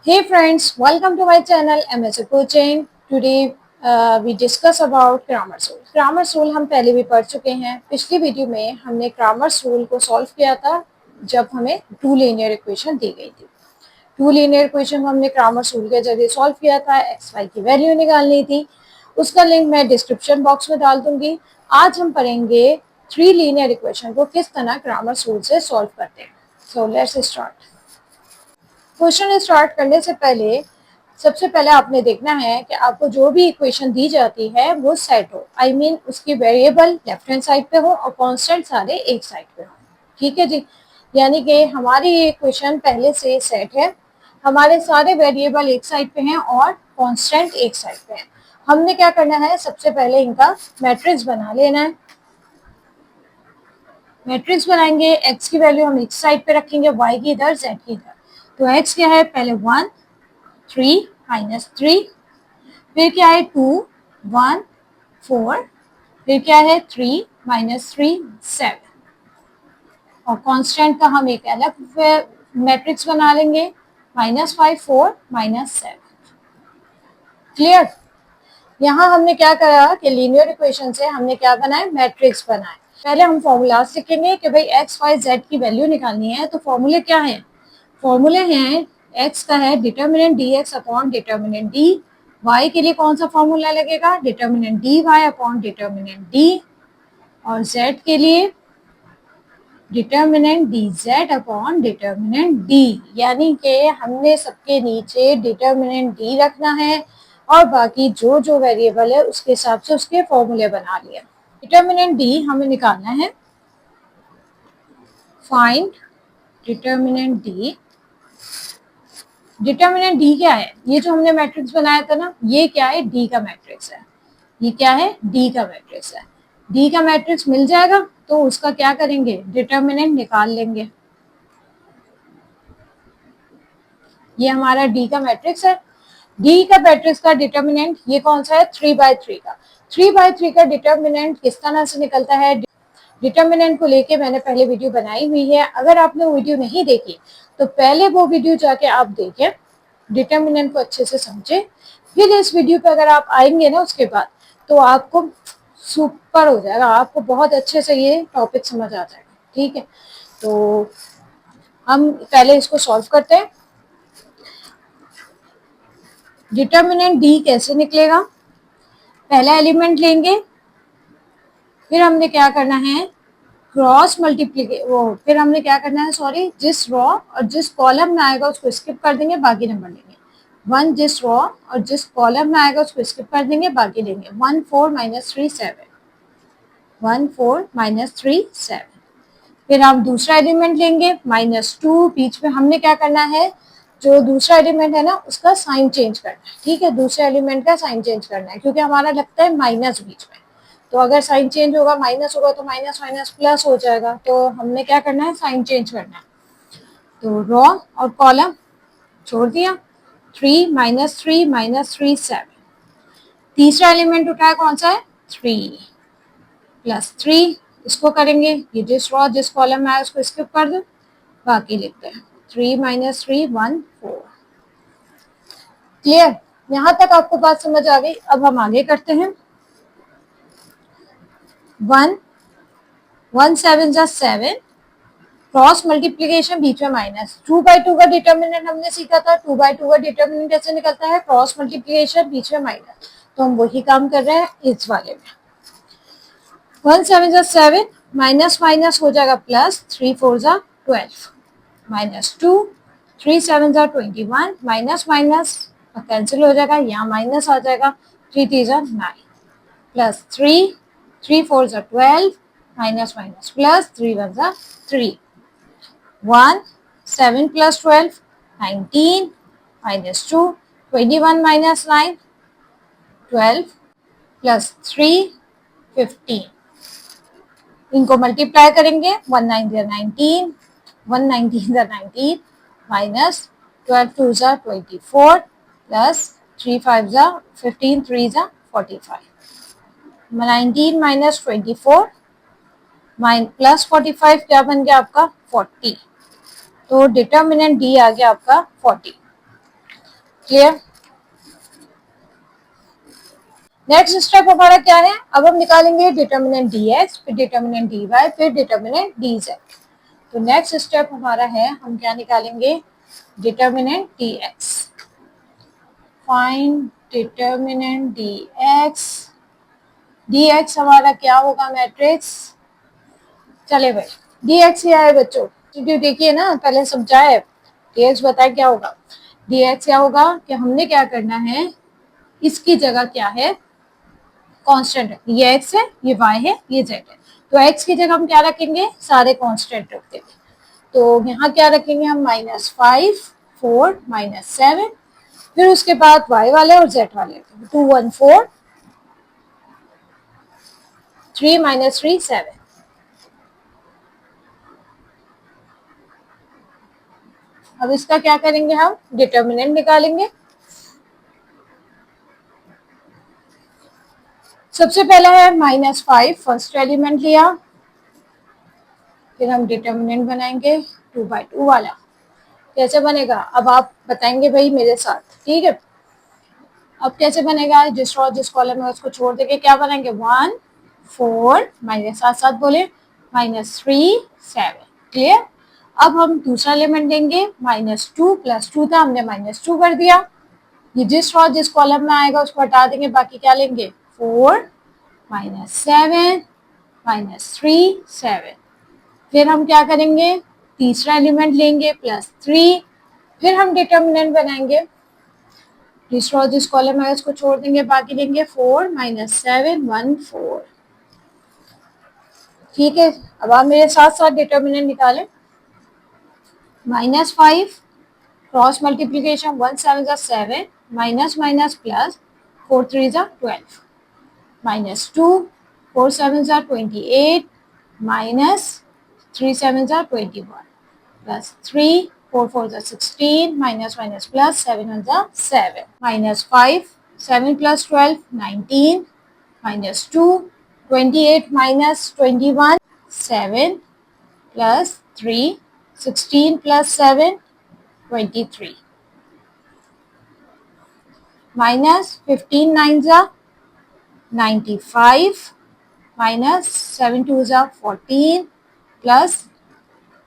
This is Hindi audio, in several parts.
Hey friends, welcome to my channel MSA Coaching. Today we discuss about grammar rule. Grammar rule हम पहले भी पढ़ चुके हैं. पिछली वीडियो में हमने grammar rule को सॉल्व किया था जब हमें टू लीनियर इक्वेशन दी गई थी. टू लीनियर इक्वेशन हमने grammar rule के जरिए सॉल्व किया था. एक्स वाई की वैल्यू निकालनी थी. उसका लिंक मैं डिस्क्रिप्शन बॉक्स में डाल दूंगी. आज हम पढ़ेंगे थ्री लीनियर इक्वेशन को किस तरह grammar rule से सॉल्व करते हैं. So let's start. Question start करने से पहले सबसे पहले आपने देखना है कि आपको जो भी इक्वेशन दी जाती है वो सेट हो. आई मीन उसकी वेरिएबल लेफ्ट हैंड साइड पे हो और कांस्टेंट सारे एक साइड पे हो. ठीक है जी. यानी कि हमारी ये इक्वेशन पहले से सेट है. हमारे सारे वेरिएबल एक साइड पे हैं और कांस्टेंट एक साइड पे हैं. हमने क्या करना है, सबसे पहले इनका मैट्रिक्स बना लेना है. मैट्रिक्स बनाएंगे. एक्स की वैल्यू हम इस साइड पे रखेंगे, वाई की इधर, जेड की इधर. तो एक्स क्या है, पहले 1 3 -3, फिर क्या है 2 1 4, फिर क्या है 3 -3 7 और कांस्टेंट का हम एक अलग मैट्रिक्स बना लेंगे, -5 4 -7. क्लियर. यहाँ हमने क्या करा कि लीनियर इक्वेशन से हमने क्या बनाए, मैट्रिक्स बनाए. पहले हम फॉर्मूला सीखेंगे कि भाई एक्स वाई जेड की वैल्यू निकालनी है. तो फॉर्मूले क्या है, फॉर्मूले हैं एक्स का है determinant D X upon determinant D. Y के लिए कौन सा फॉर्मूला लगेगा, determinant D Y upon determinant D. और जेड के लिए determinant D Z upon determinant D. यानी कि हमने सबके नीचे डिटर्मिनेंट डी रखना है और बाकी जो जो वेरिएबल है उसके हिसाब से उसके फॉर्मूले बना लिए. डिटर्मिनेंट डी हमें निकालना है. Find determinant D. Determinant D क्या है, ये जो हमने मैट्रिक्स बनाया था ना, ये क्या है, डी का मैट्रिक्स है. ये क्या है, डी का मैट्रिक्स है. डी का मैट्रिक्स मिल जाएगा तो उसका क्या करेंगे, डिटर्मिनेंट निकाल लेंगे. ये हमारा डी का मैट्रिक्स है. डी का मैट्रिक्स का डिटर्मिनेंट ये कौन सा है, 3/3 का. 3/3 का डिटर्मिनेंट किस तरह से निकलता है, डिटर्मिनेंट को लेके मैंने पहले वीडियो बनाई हुई है. अगर आपने वो वीडियो नहीं देखी तो पहले वो वीडियो जाके आप देखें, डिटर्मिनेंट को अच्छे से समझे. फिर इस वीडियो पे अगर आप आएंगे ना उसके बाद तो आपको सुपर हो जाएगा, आपको बहुत अच्छे से ये टॉपिक समझ आ जाएगा. ठीक है, तो हम पहले इसको सॉल्व करते हैं. डिटर्मिनेंट डी कैसे निकलेगा, पहला एलिमेंट लेंगे, फिर हमने क्या करना है, क्रॉस मल्टीप्लीकेशन, फिर हमने क्या करना है, सॉरी, जिस रॉ और जिस कॉलम में आएगा उसको स्किप कर देंगे, बाकी नंबर लेंगे. 1 जिस रॉ और जिस कॉलम में आएगा उसको स्किप कर देंगे, बाकी लेंगे. 1 4 -3 7, 1 4 -3 7. फिर आप दूसरा एलिमेंट लेंगे, -2. बीच में हमने क्या करना है, जो दूसरा एलिमेंट है ना उसका साइन चेंज करना है. ठीक है, दूसरे एलिमेंट का साइन चेंज करना है क्योंकि हमारा लगता है माइनस बीच में. तो अगर साइन चेंज होगा, माइनस होगा तो माइनस माइनस प्लस हो जाएगा. तो हमने क्या करना है, साइन चेंज करना है. तो रॉ और कॉलम छोड़ दिया. 3 -3 -3 7. तीसरा एलिमेंट उठाया, कौन सा है, 3 +3. इसको करेंगे, ये जिस रॉ जिस कॉलम में आया उसको स्किप कर दो, बाकी लिखते हैं. 3 -3 1 4. क्लियर. यहाँ तक आपको बात समझ आ गई. अब हम आगे करते हैं. 1 1 7 जा 7, क्रॉस मल्टीप्लीकेशन, बीच में माइनस. 2/2 का डिटर्मिनेंट हमने सीखा था. 2/2 का डिटर्मिनेंट कैसे निकलता है, क्रॉस मल्टीप्लीकेशन, बीच में माइनस. तो हम वही काम कर रहे हैं इस वाले में. 1 7 जा 7, माइनस माइनस हो जाएगा प्लस. 3 4 जा 12, -2. 3 7 जा 21, माइनस माइनस कैंसिल हो जाएगा, यहाँ माइनस आ जाएगा. 3 3 जा 9, +3. 3 4 जा 12, माइनस माइनस प्लस. 3 1 जा 3. 1 7 + 12 19, -2. 21 - 9 12, +3 15. इनको मल्टीप्लाई करेंगे, 1 9 जा 19, 1 19 जा 19, -12 2 जा 24, +3 5 जा 15, 3 जा 45. 19 - 24 +45 क्या बन गया आपका, 40. तो डिटर्मिनेंट डी आ गया आपका 40. क्लियर। नेक्स्ट स्टेप हमारा क्या है, अब हम निकालेंगे डिटर्मिनेंट डी एक्स, फिर डिटर्मिनेंट डी वाई, फिर डिटर्मिनेंट डी जेड। तो नेक्स्ट स्टेप हमारा है, हम क्या निकालेंगे, determinant D x. Find determinant D x. D x हमारा क्या होगा, मैट्रिक्स, चले भाई डी एक्स क्या है बच्चों, क्योंकि देखिए ना पहले समझाए, डी एक्स बताए क्या होगा। डी एक्स क्या होगा कि हमने क्या करना है, इसकी जगह क्या है, कांस्टेंट है, ये एक्स है, ये वाई है, ये जेड है। तो एक्स की जगह हम क्या रखेंगे, सारे कांस्टेंट रख देंगे। तो यहाँ क्या रखेंगे हम, -5, 4, -7, फिर उसके बाद वाई वाले और जेड वाले 2, 1, 4, 3 -3 7। अब इसका क्या करेंगे, हम डिटर्मिनेंट निकालेंगे। सबसे पहला है -5, फर्स्ट एलिमेंट लिया, फिर हम डिटर्मिनेंट बनाएंगे 2/2 वाला। कैसे बनेगा, अब आप बताएंगे भाई मेरे साथ, ठीक है। अब कैसे बनेगा, जिस कॉलम में उसको छोड़ देंगे, क्या बनाएंगे, 1, 4, माइनस साथ साथ बोले, -3 7। क्लियर। अब हम दूसरा एलिमेंट देंगे, -2, +2 था, हमने -2 कर दिया। ये जिस कॉलम में आएगा उसको हटा देंगे, बाकी क्या लेंगे, 4, -7, -3 7। फिर हम क्या करेंगे, तीसरा एलिमेंट लेंगे, +3, फिर हम डिटर्मिनेंट बनाएंगे। तीसरा जिस कॉलम है उसको छोड़ देंगे, बाकी लेंगे 4, -7 1 4। ठीक है। अब आप मेरे साथ साथ डिटर्मिनेंट निकालें। -5, cross multiplication, 1 7 7, minus minus plus, 4 3 12, -2, 4 7 28, -3 7 21, +3, 4 4 16, minus minus plus, 7 1 7, -5, 7 plus 12 19, -2, 28 minus 21, 7 plus 3, 16 plus 7, 23, minus 15 9 95, minus 7 2 14, plus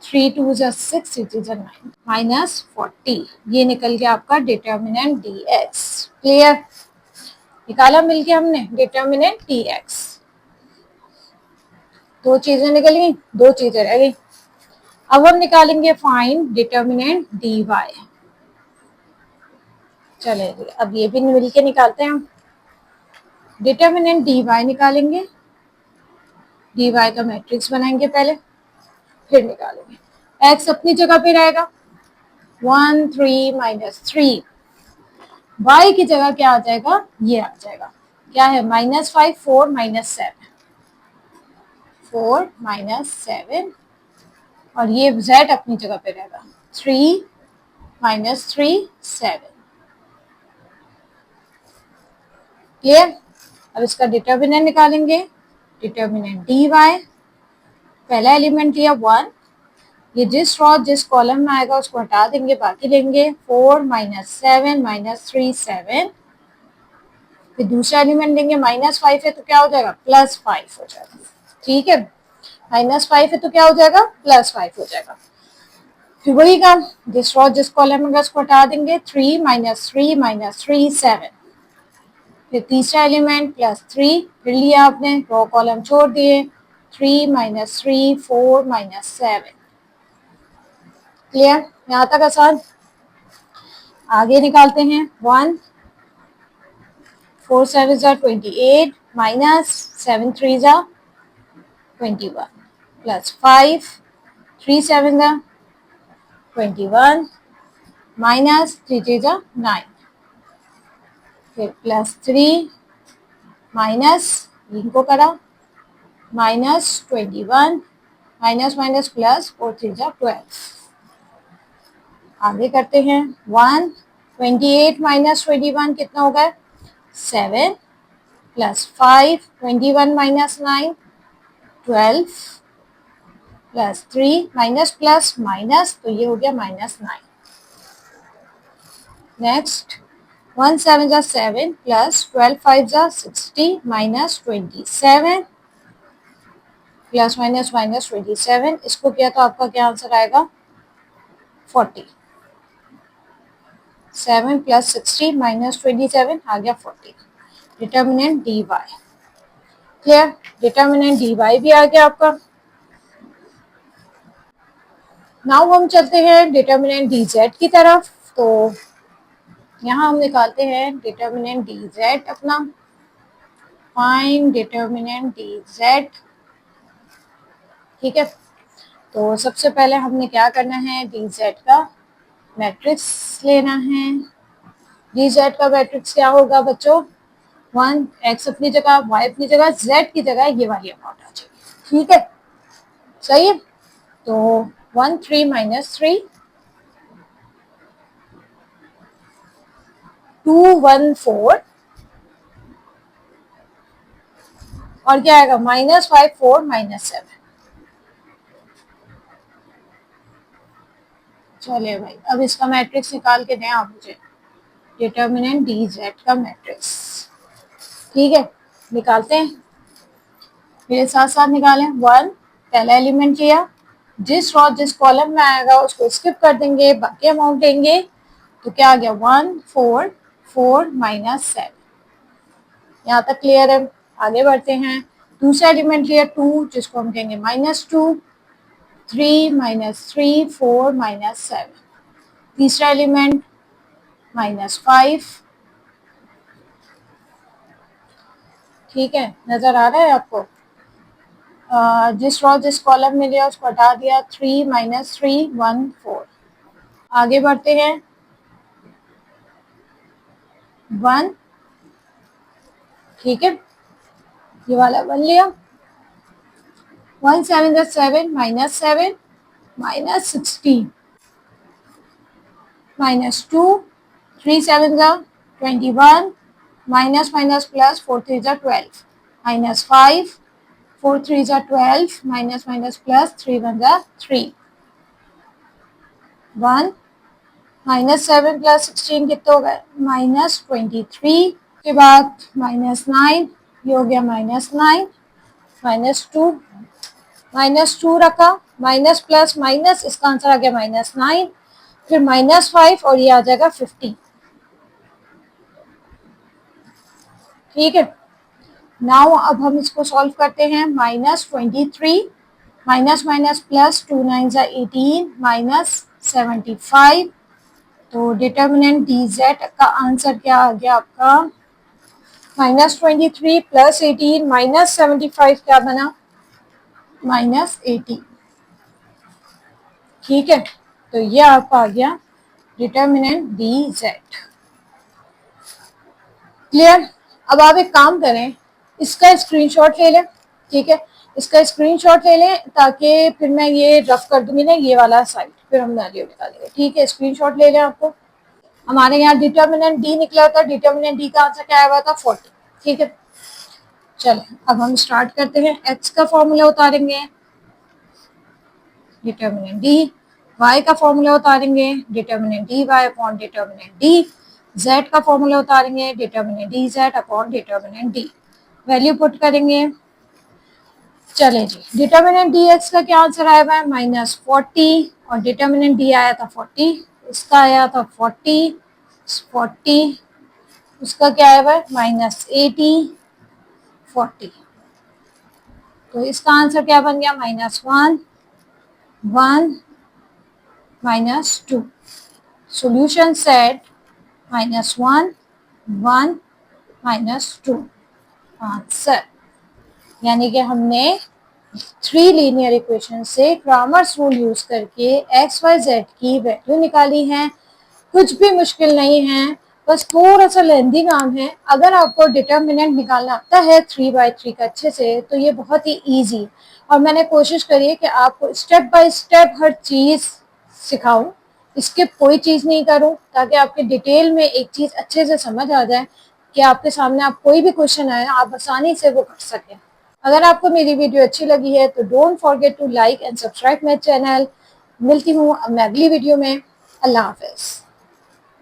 3 2 6, 6 9, -40। ये निकल गया आपका डिटर्मिनेंट डी एक्स। क्लियर। निकाला मिलके हमने डिटर्मिनेंट डी एक्स। दो चीजें निकल गई, दो चीजें रह गई। अब हम निकालेंगे फाइंड डिटर्मिनेंट डी वाई। चले अब ये भी मिलके निकालते हैं हम। डिटर्मिनेंट डी वाई निकालेंगे, डी वाई का मैट्रिक्स बनाएंगे पहले, फिर निकालेंगे। एक्स अपनी जगह पे रहेगा, 1 3 -3। y की जगह क्या आ जाएगा, ये आ जाएगा, क्या है, -5 4 -7, 4 -7, और ये z अपनी जगह पे रहेगा, 3 -3 7। क्लियर। अब इसका डिटर्मिनेंट निकालेंगे। डिटर्मिनेंट डी वाई, पहला एलिमेंट लिया 1, ये जिस कॉलम में आएगा उसको हटा देंगे, बाकी लेंगे 4 -7 -3 7। फिर दूसरा एलिमेंट देंगे, -5 है तो क्या हो जाएगा, +5 हो जाएगा। ठीक है, -5 है तो क्या हो जाएगा, +5 हो जाएगा। फिर वही काम, जिस कॉलम में उसको हटा देंगे, 3 -3 -3 7। फिर तीसरा एलिमेंट +3, फिर लिया आपने, रो कॉलम छोड़ दिए, 3 -3 4 -7। क्लियर, यहाँ तक आसान। आगे निकालते हैं। 1 4 7 28, -7 3 21, +5 3 7 21, -3 3 9, फिर +3 माइनस, इनको करा, -21, माइनस माइनस प्लस, 4 3 12। आगे करते हैं। 1 28 -21 कितना होगा, 7, +5 21 -9 12, +3 माइनस प्लस माइनस, तो ये हो गया -9। नेक्स्ट 1 7 जा 7 प्लस 12 5 जा 60 माइनस 27 प्लस माइनस माइनस 27, इसको किया तो आपका क्या आंसर आएगा 40। 7 प्लस 60 माइनस 27 आ गया 40। Determinant D Y. Clear, determinant D Y भी आ गया आपका। नाउ हम चलते हैं डिटर्मिनेंट डी जेड की तरफ। तो यहाँ हम निकालते हैं डिटर्मिनेंट डी जेड अपना। Find determinant D Z. ठीक है, तो सबसे पहले हमने क्या करना है, डी जेड का मैट्रिक्स लेना है। डी जेड का मैट्रिक्स क्या होगा बच्चों, 1 एक्स अपनी जगह, वाई अपनी जगह, जेड की जगह ये वाली अमाउंट आ जाएगी। ठीक है, सही है। तो 1 3 माइनस 3, 2 1 4, और क्या आएगा माइनस 5 4 माइनस 7। चलिए भाई, अब इसका मैट्रिक्स निकाल के दें आप मुझे, डिटर्मिनेंट डी जेड का मैट्रिक्स। ठीक है, निकालते हैं, मेरे साथ साथ निकालें। 1 पहला एलिमेंट लिया, जिस रो जिस कॉलम में आएगा उसको स्किप कर देंगे, बाकी अमाउंट लेंगे। तो क्या आ गया 1 4 4 माइनस 7। यहाँ तक क्लियर है, आगे बढ़ते हैं। दूसरा एलिमेंट लिया 2, जिसको हम कहेंगे माइनस 2, 3 माइनस 3 4 माइनस 7। तीसरा एलिमेंट माइनस 5। ठीक है, नजर आ रहा है आपको। जिस रो जिस कॉलम में लिया उसको हटा दिया, 3 माइनस 3 1 4। आगे बढ़ते हैं, 1। ठीक है, ये वाला 1 लिया, 1 7 जा 7 माइनस 7 माइनस 16 माइनस 2, 3 7 जा 21 माइनस माइनस प्लस 4 3 जा 12 माइनस 5, 4 3 जा 12 माइनस माइनस प्लस 3 1 जा 3, 1 माइनस 7 प्लस 16 कितना हो गया माइनस 23। के बाद माइनस 9, ये हो गया माइनस 9, माइनस टू रखा, माइनस प्लस माइनस, इसका आंसर आ गया माइनस 9, फिर माइनस 5 और ये आ जाएगा 50। ठीक है, नाउ अब हम इसको सॉल्व करते हैं। माइनस 23 माइनस माइनस प्लस 2 9 जा 18 माइनस 75। तो डिटर्मिनेंट डी जेड का आंसर क्या आ गया आपका, माइनस 23 प्लस 18 माइनस 75 क्या बना माइनस 80। ठीक है, तो ये आपका आ गया डिटर्मिनेंट डी जेड। क्लियर, अब आप एक काम करें, इसका स्क्रीनशॉट ले लें। ठीक है, इसका स्क्रीनशॉट ले लें ताकि फिर मैं ये रफ कर दूंगी ना ये वाला साइड, फिर हम वैल्यू निकालेंगे। ठीक है, स्क्रीनशॉट ले लें आपको। हमारे यहाँ डिटर्मिनेंट डी निकला था, डिटर्मिनेंट डी का आंसर क्या आया हुआ था 40। ठीक है, चलें अब हम स्टार्ट करते हैं। एक्स का फॉर्मूला उतारेंगे, डिटर्मिनेंट डी, वाई का फॉर्मूला उतारेंगे, determinant D Y upon determinant D, Z का फॉर्मूला उतारेंगे, determinant D Z upon determinant D, value put करेंगे। चले जी, डिटर्मिनेंट डी एक्स का क्या आंसर आया हुआ है माइनस 40, और डिटर्मिनेंट डी आया था 40, इसका आया था 40 40, उसका क्या आया हुआ है माइनस 80 40। तो इसका आंसर क्या बन गया minus 1 1 minus 2। Solution set minus 1 1 minus 2 answer. यानी कि हमने 3 लीनियर इक्वेशन से क्रामर्स रूल यूज करके एक्स वाई जेड की वैल्यू निकाली है। कुछ भी मुश्किल नहीं है, बस थोड़ा सा लेंदी काम है। अगर आपको डिटर्मिनेंट निकालना आता है 3/3 का अच्छे से, तो ये बहुत ही इजी, और मैंने कोशिश करी है कि आपको स्टेप बाय स्टेप हर चीज़ सिखाऊं, स्किप कोई चीज़ नहीं करूं, ताकि आपके डिटेल में एक चीज़ अच्छे से समझ आ जाए कि आपके सामने आप कोई भी क्वेश्चन आए आप आसानी से वो कर सकें। अगर आपको मेरी वीडियो अच्छी लगी है तो don't forget to like and subscribe my channel. मिलती हूँ अब मैं अगली वीडियो में। अल्लाह हाफिज़।